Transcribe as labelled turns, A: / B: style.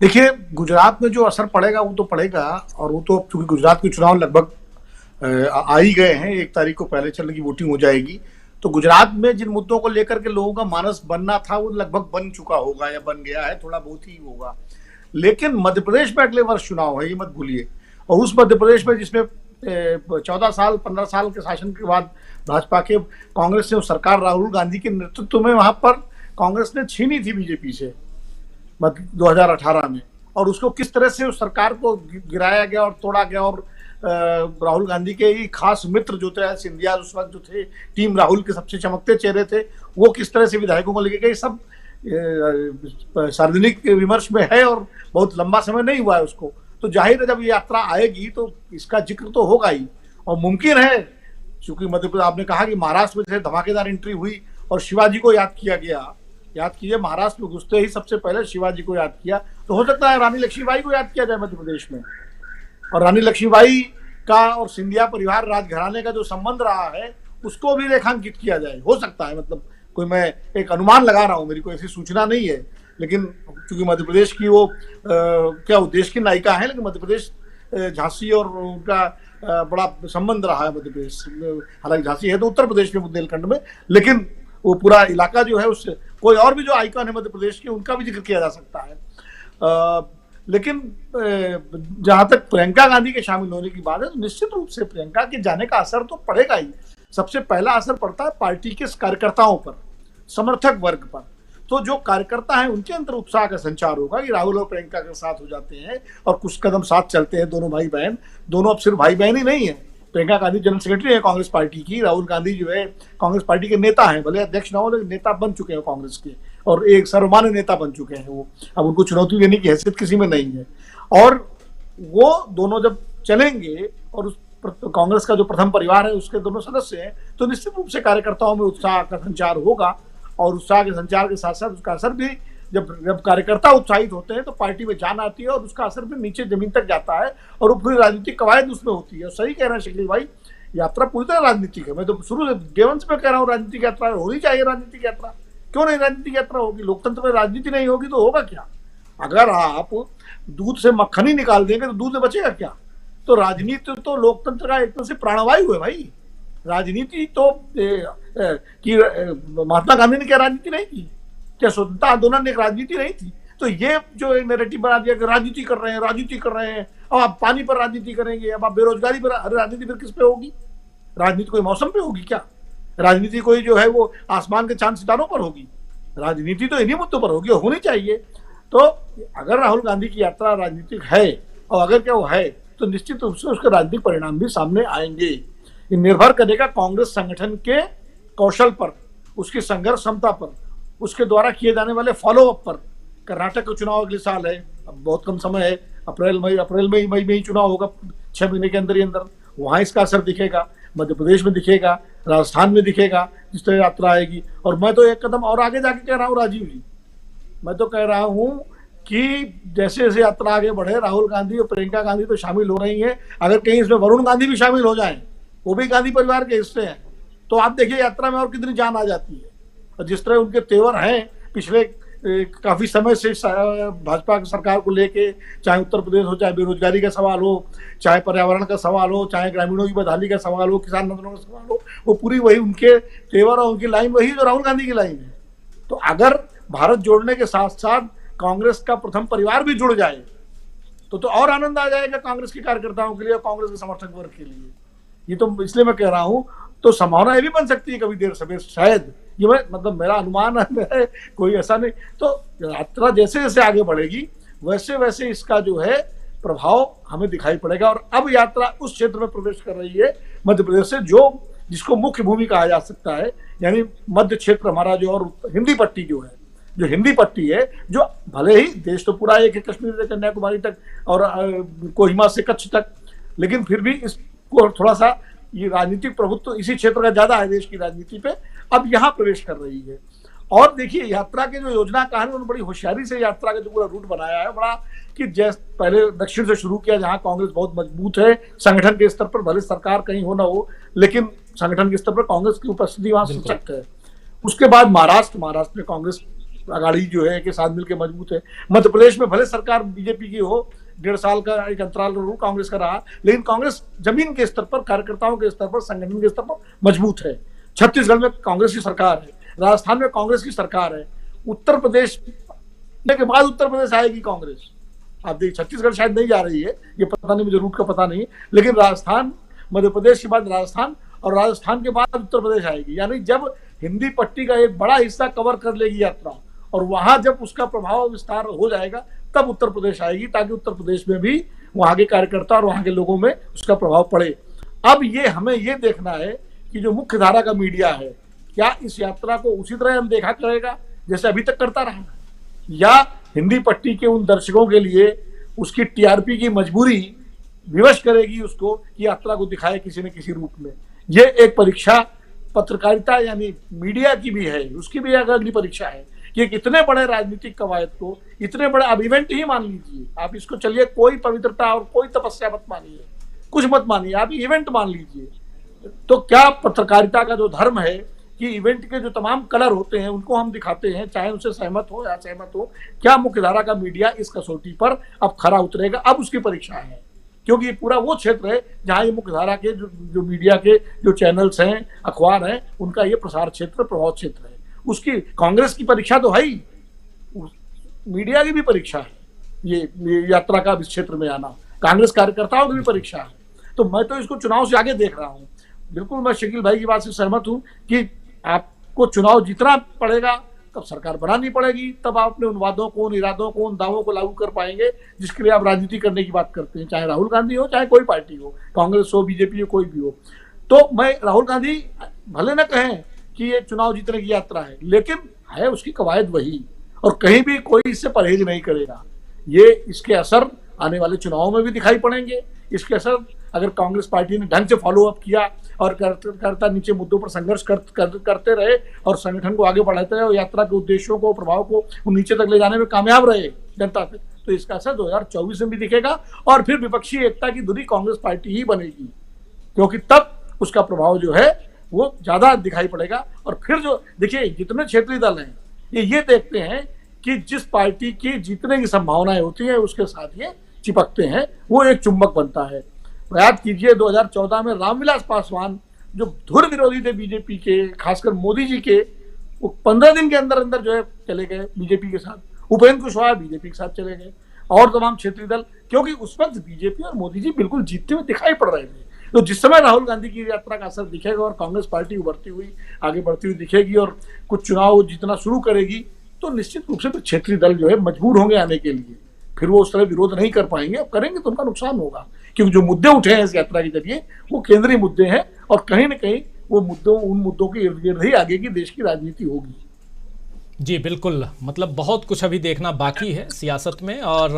A: देखिए, गुजरात में जो असर पड़ेगा वो तो पड़ेगा, और वो तो चूंकि गुजरात के चुनाव लगभग आ ही गए हैं, 1 तारीख को पहले चरण की वोटिंग हो जाएगी। तो गुजरात में जिन मुद्दों को लेकर के लोगों का मानस बनना था वो लगभग बन चुका होगा या बन गया है, थोड़ा बहुत ही होगा। लेकिन मध्य प्रदेश में अगले वर्ष चुनाव है, ये मत भूलिए। और उस मध्य प्रदेश में जिसमें 14 साल 15 साल के शासन के बाद भाजपा के कांग्रेस ने सरकार राहुल गांधी के नेतृत्व में वहां पर कांग्रेस ने छीनी थी बीजेपी से 2018 में। और उसको किस तरह से उस सरकार को गिराया गया और तोड़ा गया, और राहुल गांधी के ही खास मित्र जो थे सिंधिया उस वक्त जो थे, टीम राहुल के सबसे चमकते चेहरे थे, वो किस तरह से विधायकों को लेके गए, सब सार्वजनिक विमर्श में है और बहुत लंबा समय नहीं हुआ है उसको। तो जाहिर है जब ये यात्रा आएगी तो इसका जिक्र तो होगा ही। और मुमकिन है, क्योंकि मध्य प्रदेश आपने कहा कि महाराष्ट्र में धमाकेदार एंट्री हुई और शिवाजी को याद किया गया, याद कीजिए महाराष्ट्र में घुसते ही सबसे पहले शिवाजी को याद किया, तो हो सकता है रानी लक्ष्मीबाई को याद किया जाए मध्य प्रदेश में। और रानी लक्ष्मीबाई का और सिंधिया परिवार राजघराने का जो संबंध रहा है उसको भी रेखांकित किया जाए, हो सकता है। मतलब कोई मैं एक अनुमान लगा रहा हूँ, मेरी कोई ऐसी सूचना नहीं है, लेकिन क्योंकि मध्य प्रदेश की वो क्या वो देश की नायिका है, लेकिन मध्य प्रदेश झांसी और उनका बड़ा संबंध रहा है मध्य प्रदेश। हालांकि झांसी है तो उत्तर प्रदेश में बुंदेलखंड में, लेकिन वो पूरा इलाका जो है उससे कोई और भी जो आइकन है मध्य प्रदेश के उनका भी जिक्र किया जा सकता है। लेकिन जहां तक प्रियंका गांधी के शामिल होने की बात है तो निश्चित रूप से प्रियंका के जाने का असर तो पड़ेगा ही। सबसे पहला असर पड़ता है पार्टी के कार्यकर्ताओं पर, समर्थक वर्ग पर। तो जो कार्यकर्ता हैं उनके अंदर उत्साह का संचार होगा कि राहुल और प्रियंका के साथ हो जाते हैं और कुछ कदम साथ चलते हैं दोनों भाई बहन। दोनों अब सिर्फ भाई बहन ही नहीं है, प्रियंका गांधी जनरल सेक्रेटरी है कांग्रेस पार्टी की, राहुल गांधी जो है कांग्रेस पार्टी के नेता हैं, भले अध्यक्ष ना हो लेकिन नेता बन चुके हैं कांग्रेस के, और एक सर्वमान्य नेता बन चुके हैं वो। अब उनको चुनौती देने की हैसियत किसी में नहीं है। और वो दोनों जब चलेंगे और उस कांग्रेस का जो प्रथम परिवार है उसके दोनों सदस्य हैं, तो निश्चित रूप से कार्यकर्ताओं में उत्साह का संचार होगा। और उत्साह के संचार के साथ साथ उसका असर भी, जब कार्यकर्ता उत्साहित होते हैं तो पार्टी में जान आती है और उसका असर भी नीचे जमीन तक जाता है और वो पूरी राजनीतिक कवायद उसमें होती है। सही कह रहे हैं शकील भाई, यात्रा पूरी तरह राजनीतिक है। मैं तो शुरू से डेवन से कह रहा हूँ राजनीतिक यात्रा होनी चाहिए। राजनीतिक यात्रा क्यों नहीं राजनीतिक यात्रा होगी? लोकतंत्र में राजनीति नहीं होगी तो होगा क्या? अगर आप दूध से मक्खन ही निकाल देंगे तो दूध में बचेगा क्या? तो राजनीति तो लोकतंत्र का एक तरह से प्राणवायु है भाई। राजनीति तो महात्मा गांधी ने क्या राजनीति नहीं की? क्या स्वतंत्रता आंदोलन ने एक राजनीति नहीं थी? तो ये जो एक नैरेटिव बना दिया कि राजनीति कर रहे हैं, राजनीति कर रहे हैं, अब आप पानी पर राजनीति करेंगे, अब आप बेरोजगारी पर, अरे राजनीति फिर किस पे होगी? राजनीति कोई मौसम पे होगी क्या? राजनीति कोई जो है वो आसमान के चांद सितारों पर होगी? राजनीति तो इन्हीं मुद्दों पर होगी और होनी चाहिए। तो अगर राहुल गांधी की यात्रा राजनीतिक है, और अगर क्या वो है, तो निश्चित रूप से उसके राजनीतिक परिणाम भी सामने आएंगे। ये निर्भर करेगा कांग्रेस संगठन के कौशल पर, उसकी संघर्ष क्षमता पर, उसके द्वारा किए जाने वाले फॉलोअप पर। कर्नाटक का चुनाव अगले साल है, अब बहुत कम समय है, अप्रैल मई में ही चुनाव होगा, 6 महीने के अंदर ही अंदर। वहां इसका असर दिखेगा, मध्य प्रदेश में दिखेगा, राजस्थान में दिखेगा जिस तरह यात्रा आएगी। और मैं तो एक कदम और आगे जाके कह रहा हूँ राजीव जी, मैं तो कह रहा हूँ कि जैसे जैसे यात्रा आगे बढ़े, राहुल गांधी और प्रियंका गांधी तो शामिल हो रही हैं, अगर कहीं इसमें वरुण गांधी भी शामिल हो जाएं, वो भी गांधी परिवार के हिस्से हैं, तो आप देखिए यात्रा में और कितनी जान आ जाती है। और जिस तरह उनके तेवर हैं पिछले काफी समय से भाजपा की सरकार को लेके, चाहे उत्तर प्रदेश हो, चाहे बेरोजगारी का सवाल हो, चाहे पर्यावरण का सवाल हो, चाहे ग्रामीणों की बदहाली का सवाल हो, किसान आंदोलन का सवाल हो, वो पूरी वही उनके तेवर और उनकी लाइन वही जो राहुल गांधी की लाइन है। तो अगर भारत जोड़ने के साथ साथ कांग्रेस का प्रथम परिवार भी जुड़ जाए तो और आनंद आ जाएगा कांग्रेस के कार्यकर्ताओं के लिए और कांग्रेस के समर्थक वर्ग के लिए। ये तो इसलिए मैं कह रहा हूं, तो संभावना ये भी बन सकती है कभी देर सवेर, शायद, ये मतलब मेरा अनुमान है, कोई ऐसा नहीं। तो यात्रा जैसे जैसे आगे बढ़ेगी वैसे वैसे इसका जो है प्रभाव हमें दिखाई पड़ेगा। और अब यात्रा उस क्षेत्र में प्रवेश कर रही है मध्य प्रदेश से जिसको मुख्य भूमि कहा जा सकता है, यानी मध्य क्षेत्र हमारा जो, और हिंदी पट्टी जो है, जो हिंदी पट्टी है, जो भले ही देश तो पूरा एक है, कश्मीर से कन्याकुमारी तक और कोहिमा से कच्छ तक, लेकिन फिर भी इसको थोड़ा सा ये राजनीतिक प्रभुत्व तो इसी क्षेत्र का ज्यादा है देश की राजनीति पे, अब यहाँ प्रवेश कर रही है। और देखिए यात्रा के जो योजनाकार है उन्होंने बड़ी होशियारी से यात्रा का जो पूरा रूट बनाया है, बड़ा कि जैसे पहले दक्षिण से शुरू किया जहाँ कांग्रेस बहुत मजबूत है संगठन के स्तर पर, भले सरकार कहीं हो ना हो, लेकिन संगठन के स्तर पर कांग्रेस की उपस्थिति वहां सशक्त है। उसके बाद महाराष्ट्र में कांग्रेस अगाड़ी जो है कि साथ मिलकर मजबूत है। मध्य प्रदेश में भले सरकार बीजेपी की हो, 1.5 साल का एक अंतराल कांग्रेस का रहा, लेकिन कांग्रेस जमीन के स्तर पर, कार्यकर्ताओं के स्तर पर, संगठन के स्तर पर मजबूत है। छत्तीसगढ़ में कांग्रेस की सरकार है, राजस्थान में कांग्रेस की सरकार है, उत्तर प्रदेश के बाद उत्तर प्रदेश आएगी कांग्रेस। आप देखिए छत्तीसगढ़ शायद नहीं जा रही है, ये पता नहीं, मुझे रूट का पता नहीं, लेकिन राजस्थान, मध्य प्रदेश के बाद राजस्थान और राजस्थान के बाद उत्तर प्रदेश आएगी। यानी जब हिंदी पट्टी का एक बड़ा हिस्सा कवर कर लेगी यात्रा और वहां जब उसका प्रभाव विस्तार हो जाएगा तब उत्तर प्रदेश आएगी, ताकि उत्तर प्रदेश में भी वहां के कार्यकर्ता और वहां के लोगों में उसका प्रभाव पड़े। अब ये हमें ये देखना है कि जो मुख्य धारा का मीडिया है, क्या इस यात्रा को उसी तरह हम देखा करेगा जैसे अभी तक करता रहा, या हिंदी पट्टी के उन दर्शकों के लिए उसकी टीआरपी की मजबूरी विवश करेगी उसको कि यात्रा को दिखाए किसी न किसी रूप में। ये एक परीक्षा पत्रकारिता यानी मीडिया की भी है, उसकी भी एक अग्नि परीक्षा है कि कितने बड़े राजनीतिक कवायद को, इतने बड़े, अब इवेंट ही मान लीजिए आप इसको, चलिए कोई पवित्रता और कोई तपस्या मत मानिए, कुछ मत मानिए, आप इवेंट मान लीजिए, तो क्या पत्रकारिता का जो धर्म है कि इवेंट के जो तमाम कलर होते हैं उनको हम दिखाते हैं, चाहे उनसे सहमत हो या असहमत हो, क्या मुख्यधारा का मीडिया इस कसौटी पर अब खरा उतरेगा? अब उसकी परीक्षा है, क्योंकि पूरा वो क्षेत्र है जहां ये मुख्यधारा के जो मीडिया के जो चैनल्स हैं, अखबार हैं, उनका ये प्रसार क्षेत्र, प्रभाव क्षेत्र है। उसकी कांग्रेस की परीक्षा तो है ही, मीडिया की भी परीक्षा है ये यात्रा का इस क्षेत्र में आना, कांग्रेस कार्यकर्ताओं की भी परीक्षा है। तो मैं तो इसको चुनाव से आगे देख रहा हूँ। बिल्कुल मैं शकील भाई की बात से सहमत हूँ कि आपको चुनाव जीतना पड़ेगा, तब सरकार बनानी पड़ेगी, तब आप अपने उन वादों को, उन इरादों को, उन दावों को लागू कर पाएंगे जिसके लिए आप राजनीति करने की बात करते हैं, चाहे राहुल गांधी हो, चाहे कोई पार्टी हो, कांग्रेस हो, बीजेपी हो, कोई भी हो। तो मैं, राहुल गांधी भले न कहें कि ये चुनाव जीतने की यात्रा है, लेकिन है उसकी कवायद वही, और कहीं भी कोई इससे परहेज नहीं करेगा। ये इसके असर आने वाले चुनावों में भी दिखाई पड़ेंगे। इसके असर अगर कांग्रेस पार्टी ने ढंग से फॉलो अप किया और करता नीचे मुद्दों पर संघर्ष करते रहे और संगठन को आगे बढ़ाते रहे और यात्रा के उद्देश्यों को, प्रभाव को नीचे तक ले जाने में कामयाब रहे जनता से, तो इसका असर 2024 में भी दिखेगा और फिर विपक्षी एकता की धुरी कांग्रेस पार्टी ही बनेगी, क्योंकि तब उसका प्रभाव जो है वो ज्यादा दिखाई पड़ेगा। और फिर जो देखिए जितने क्षेत्रीय दल हैं ये देखते हैं कि जिस पार्टी की जीतने की संभावनाएं होती है उसके साथ ये चिपकते हैं, वो एक चुंबक बनता है। याद कीजिए 2014 में रामविलास पासवान जो धुर विरोधी थे बीजेपी के, खासकर मोदी जी के, वो 15 दिन के अंदर अंदर जो है चले गए बीजेपी के साथ। उपेंद्र कुशवाहा बीजेपी के साथ चले गए और तमाम क्षेत्रीय दल, क्योंकि उस वक्त बीजेपी और मोदी जी बिल्कुल जीतते हुए दिखाई पड़ रहे थे। तो जिस समय राहुल गांधी की यात्रा का असर दिखेगा और कांग्रेस पार्टी उभरती हुई आगे बढ़ती हुई दिखेगी और कुछ चुनाव जीतना शुरू करेगी, तो निश्चित रूप से क्षेत्रीय दल जो है मजबूर होंगे आने के लिए। फिर वो उस तरह विरोध नहीं कर पाएंगे, अब करेंगे तो उनका नुकसान होगा, क्योंकि जो मुद्दे उठे हैं इस यात्रा के जरिए वो केंद्रीय मुद्दे हैं और कहीं ना कहीं वो उन मुद्दों के इर्द गिर्द ही आगे की देश की राजनीति होगी।
B: जी बिल्कुल, मतलब बहुत कुछ अभी देखना बाकी है सियासत में। और